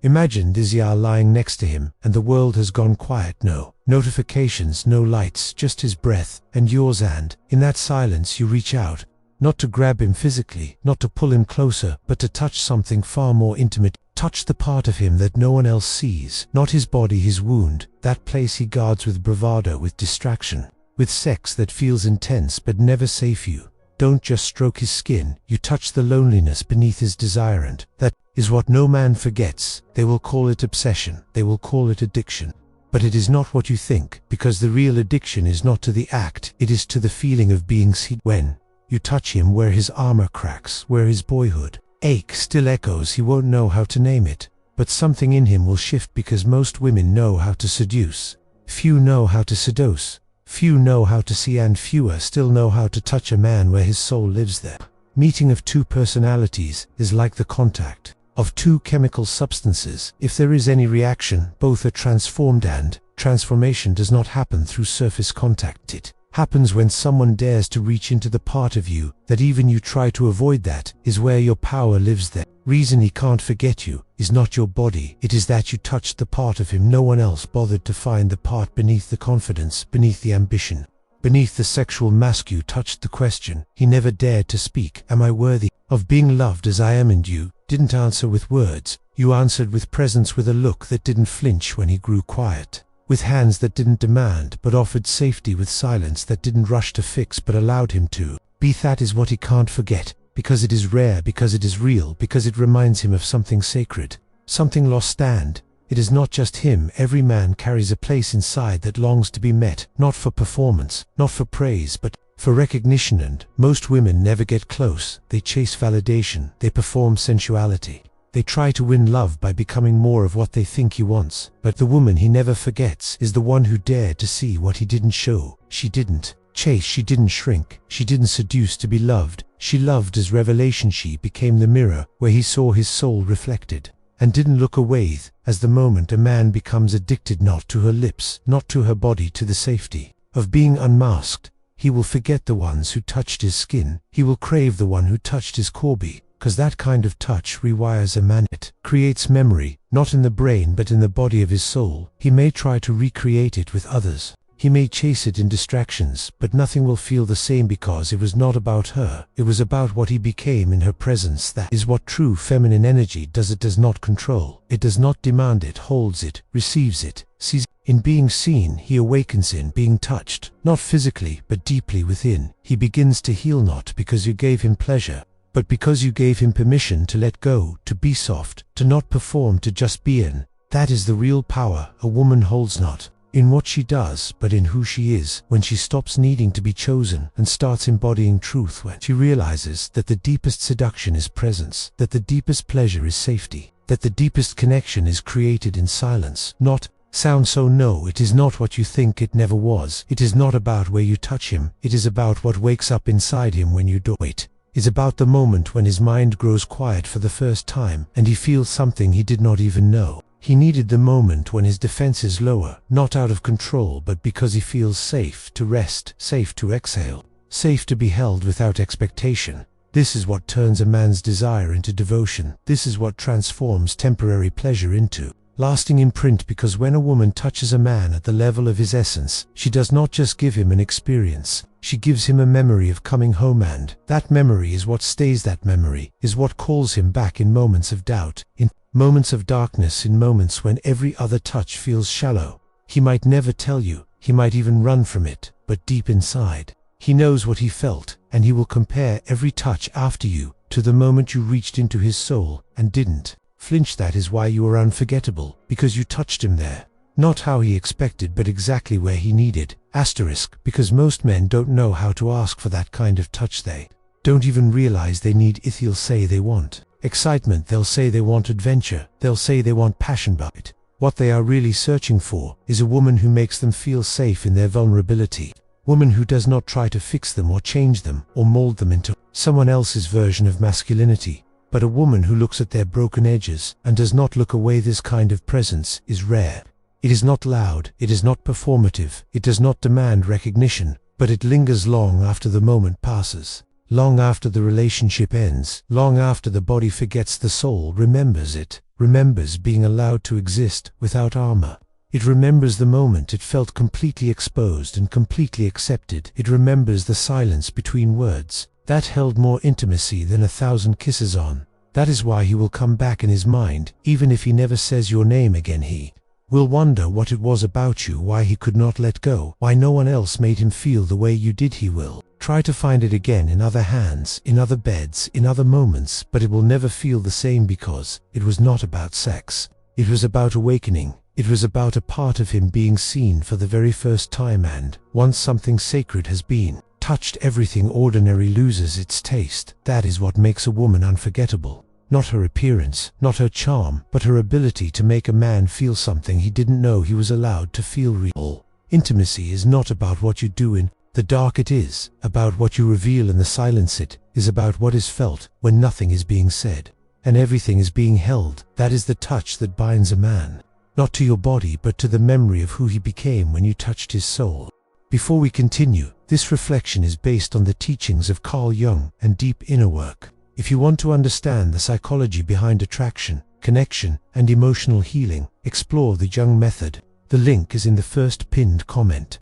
Imagine Dizia lying next to him, and the world has gone quiet. No notifications, no lights, just his breath and yours, and in that silence you reach out, not to grab him physically, not to pull him closer, but to touch something far more intimate. Touch the part of him that no one else sees, not his body, his wound, that place he guards with bravado, with distraction, with sex that feels intense but never safe. You don't just stroke his skin, you touch the loneliness beneath his desire, and that is what no man forgets. They will call it obsession, they will call it addiction. But it is not what you think, because the real addiction is not to the act, it is to the feeling of being seen. When you touch him where his armor cracks, where his boyhood ache still echoes, he won't know how to name it, but something in him will shift, because most women know how to seduce. Few know how to seduce. Few know how to see, and fewer still know how to touch a man where his soul lives. There. Meeting of two personalities is like the contact of two chemical substances. If there is any reaction, both are transformed, and transformation does not happen through surface contact. It happens when someone dares to reach into the part of you that even you try to avoid. That is where your power lives. The reason he can't forget you is not your body, it is that you touched the part of him no one else bothered to find, the part beneath the confidence, beneath the ambition, beneath the sexual mask. You touched the question he never dared to speak: am I worthy of being loved as I am? And you didn't answer with words, you answered with presence, with a look that didn't flinch when he grew quiet, with hands that didn't demand but offered safety, with silence that didn't rush to fix but allowed him to be. That is what he can't forget, because it is rare, because it is real, because it reminds him of something sacred, something lost. And it is not just him. Every man carries a place inside that longs to be met, not for performance, not for praise, but for recognition. And most women never get close, they chase validation, they perform sensuality. They try to win love by becoming more of what they think he wants. But the woman he never forgets is the one who dared to see what he didn't show. She didn't chase, she didn't shrink, she didn't seduce to be loved. She loved as revelation. She became the mirror where he saw his soul reflected, and didn't look away. As the moment a man becomes addicted, not to her lips, not to her body, to the safety of being unmasked, he will forget the ones who touched his skin. He will crave the one who touched his corby, because that kind of touch rewires a man. It creates memory, not in the brain but in the body of his soul. He may try to recreate it with others. He may chase it in distractions, but nothing will feel the same, because it was not about her. It was about what he became in her presence. That is what true feminine energy does. It does not control. It does not demand. It holds it, receives it, sees. In being seen, he awakens. In being touched, not physically but deeply within, he begins to heal, not because you gave him pleasure, but because you gave him permission to let go, to be soft, to not perform, to just be in. That is the real power a woman holds, not in what she does, but in who she is. When she stops needing to be chosen and starts embodying truth, when she realizes that the deepest seduction is presence, that the deepest pleasure is safety, that the deepest connection is created in silence, not sound. So no, it is not what you think. It never was. It is not about where you touch him. It is about what wakes up inside him when you do it. Is about the moment when his mind grows quiet for the first time and he feels something he did not even know. He needed the moment when his defenses lower, not out of control but because he feels safe to rest, safe to exhale, safe to be held without expectation. This is what turns a man's desire into devotion. This is what transforms temporary pleasure into lasting imprint, because when a woman touches a man at the level of his essence, she does not just give him an experience, she gives him a memory of coming home, and that memory is what stays. That memory is what calls him back in moments of doubt, in moments of darkness, in moments when every other touch feels shallow. He might never tell you, he might even run from it, but deep inside, he knows what he felt, and he will compare every touch after you to the moment you reached into his soul and didn't flinch. That is why you are unforgettable, because you touched him there, not how he expected but exactly where he needed. Asterisk, because most men don't know how to ask for that kind of touch. They don't even realize they need it. They'll say they want excitement, they'll say they want adventure, they'll say they want passion, but what they are really searching for is a woman who makes them feel safe in their vulnerability. Woman who does not try to fix them or change them or mold them into someone else's version of masculinity, but a woman who looks at their broken edges and does not look away. This kind of presence is rare. It is not loud, it is not performative, it does not demand recognition, but it lingers long after the moment passes. long after the relationship ends, long after the body forgets, the soul remembers it, remembers being allowed to exist without armor. It remembers the moment it felt completely exposed and completely accepted. It remembers the silence between words that held more intimacy than 1,000 kisses on. That is why he will come back in his mind, even if he never says your name again. He will wonder what it was about you, why he could not let go, why no one else made him feel the way you did. He will try to find it again in other hands, in other beds, in other moments, but it will never feel the same because it was not about sex. It was about awakening. It was about a part of him being seen for the very first time, and once something sacred has been touched, everything ordinary loses its taste. That is what makes a woman unforgettable. Not her appearance, not her charm, but her ability to make a man feel something he didn't know he was allowed to feel. Real intimacy is not about what you do in the dark, it is about what you reveal in the silence. It is about what is felt when nothing is being said and everything is being held. That is the touch that binds a man, not to your body but to the memory of who he became when you touched his soul. Before we continue, this reflection is based on the teachings of Carl Jung and deep inner work. If you want to understand the psychology behind attraction, connection, and emotional healing, explore the Jung Method. The link is in the first pinned comment.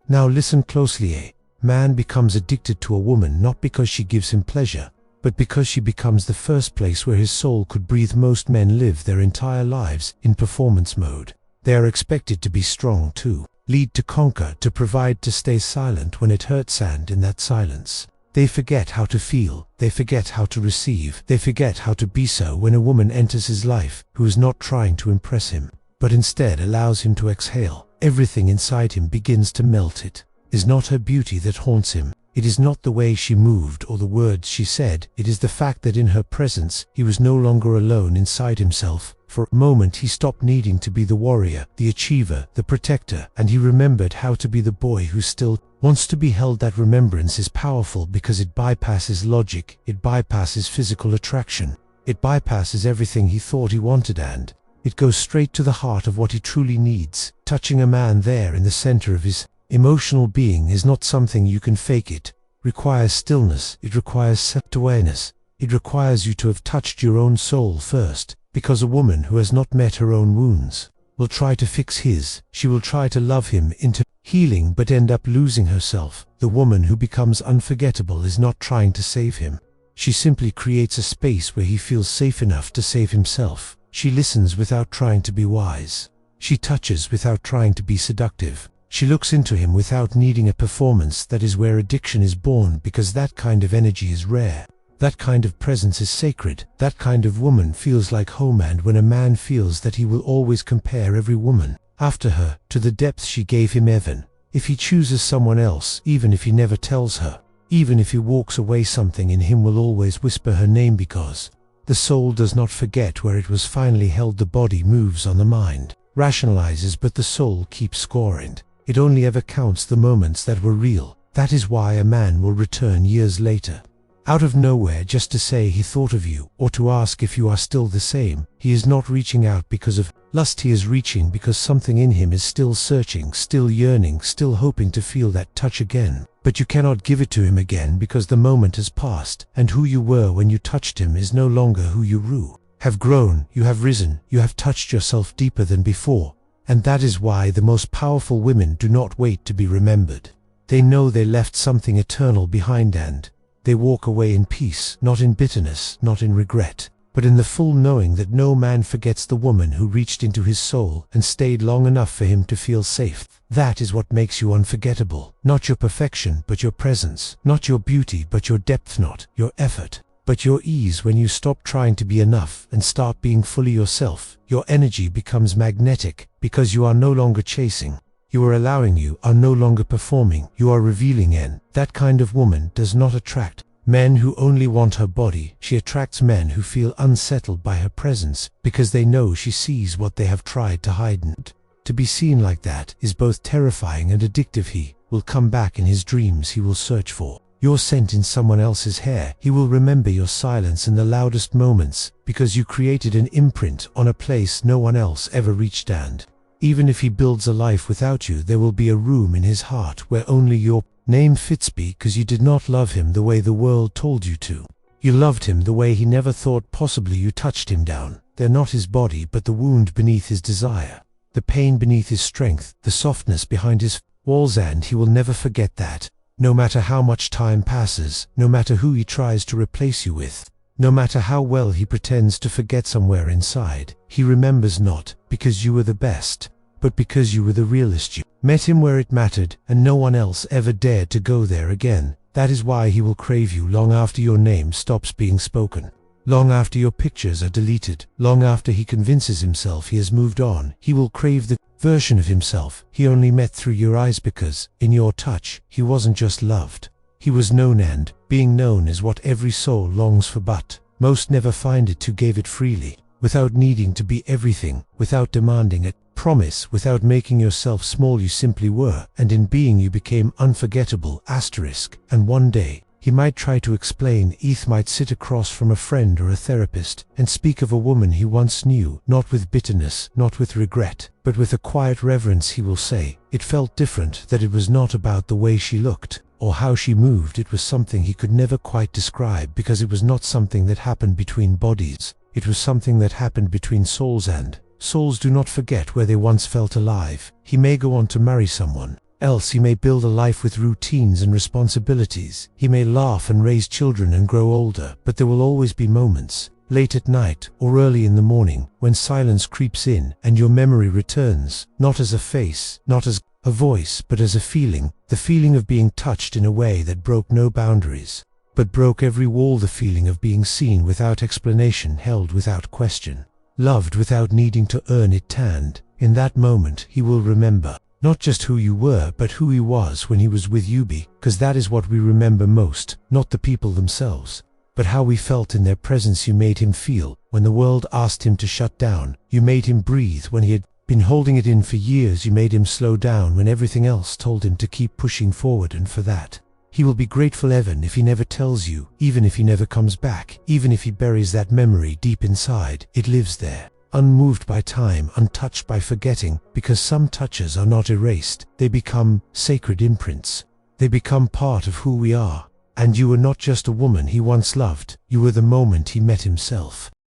Now listen closely. A man becomes addicted to a woman not because she gives him pleasure, but because she becomes the first place where his soul could breathe. Most men live their entire lives in performance mode. They are expected to be strong, to lead, to conquer, to provide, to stay silent when it hurts, and in that silence they forget how to feel, they forget how to receive, they forget how to be. So when a woman enters his life who is not trying to impress him, but instead allows him to exhale, everything inside him begins to melt. It is not her beauty that haunts him. It is not the way she moved or the words she said. It is the fact that in her presence he was no longer alone inside himself. For a moment he stopped needing to be the warrior, the achiever, the protector, and he remembered how to be the boy who still wants to be held. That remembrance is powerful because it bypasses logic, it bypasses physical attraction, it bypasses everything he thought he wanted, and it goes straight to the heart of what he truly needs. Touching a man there in the center of his emotional being is not something you can fake. It requires stillness, it requires self-awareness, it requires you to have touched your own soul first, because a woman who has not met her own wounds will try to fix his. She will try to love him into healing but end up losing herself. The woman who becomes unforgettable is not trying to save him. She simply creates a space where he feels safe enough to save himself. She listens without trying to be wise. She touches without trying to be seductive. She looks into him without needing a performance. That is where addiction is born, because that kind of energy is rare. That kind of presence is sacred. That kind of woman feels like home, and when a man feels that, he will always compare every woman after her to the depth she gave him. Even if he chooses someone else, even if he never tells her, even if he walks away, something in him will always whisper her name, because the soul does not forget where it was finally held. The body moves on, the mind rationalizes, but the soul keeps score, and it only ever counts the moments that were real. That is why a man will return years later, out of nowhere, just to say he thought of you, or to ask if you are still the same. He is not reaching out because of lust, he is reaching because something in him is still searching, still yearning, still hoping to feel that touch again. But you cannot give it to him again because the moment has passed, and who you were when you touched him is no longer who you have grown, you have risen, you have touched yourself deeper than before. And that is why the most powerful women do not wait to be remembered. They know they left something eternal behind, and they walk away in peace, not in bitterness, not in regret, but in the full knowing that no man forgets the woman who reached into his soul and stayed long enough for him to feel safe. That is what makes you unforgettable. Not your perfection, but your presence. Not your beauty, but your depth. Not your effort, but your ease. When you stop trying to be enough and start being fully yourself, your energy becomes magnetic, because you are no longer chasing. You are allowing, you are no longer performing, you are revealing. And that kind of woman does not attract men who only want her body. She attracts men who feel unsettled by her presence, because they know she sees what they have tried to hide. And to be seen like that is both terrifying and addictive. He will come back in his dreams. He will search for your scent in someone else's hair. He will remember your silence in the loudest moments, because you created an imprint on a place no one else ever reached. And even if he builds a life without you, there will be a room in his heart where only your Name Fitzby because you did not love him the way the world told you to. You loved him the way he never thought possibly. You touched him down. They're not his body, but the wound beneath his desire. The pain beneath his strength, the softness behind his walls, and he will never forget that. No matter how much time passes, no matter who he tries to replace you with, no matter how well he pretends to forget somewhere inside, he remembers not because you were the best, but because you were the realest. You met him where it mattered, and no one else ever dared to go there again. That is why he will crave you long after your name stops being spoken. Long after your pictures are deleted, long after he convinces himself he has moved on, he will crave the version of himself he only met through your eyes, because, in your touch, he wasn't just loved. He was known, and being known is what every soul longs for, but most never find it who gave it freely, without needing to be everything, without demanding a promise, without making yourself small. You simply were, and in being you became unforgettable. And one day, he might try to explain. Eth might sit across from a friend or a therapist and speak of a woman he once knew, not with bitterness, not with regret, but with a quiet reverence. He will say, it felt different, that it was not about the way she looked or how she moved. It was something he could never quite describe, because it was not something that happened between bodies. It was something that happened between souls, and souls do not forget where they once felt alive. He may go on to marry someone else, he may build a life with routines and responsibilities, he may laugh and raise children and grow older, but there will always be moments, late at night or early in the morning, when silence creeps in and your memory returns, not as a face, not as a voice, but as a feeling, the feeling of being touched in a way that broke no boundaries, but broke every wall, the feeling of being seen without explanation, held without question, loved without needing to earn it. And in that moment he will remember not just who you were, but who he was when he was with you, because that is what we remember most, not the people themselves, but how we felt in their presence. You made him feel when the world asked him to shut down. You made him breathe when he had been holding it in for years. You made him slow down when everything else told him to keep pushing forward, and for that, he will be grateful, even if he never tells you, even if he never comes back, even if he buries that memory deep inside. It lives there, unmoved by time, untouched by forgetting, because some touches are not erased. They become sacred imprints. They become part of who we are. And you were not just a woman he once loved, you were the moment he met himself.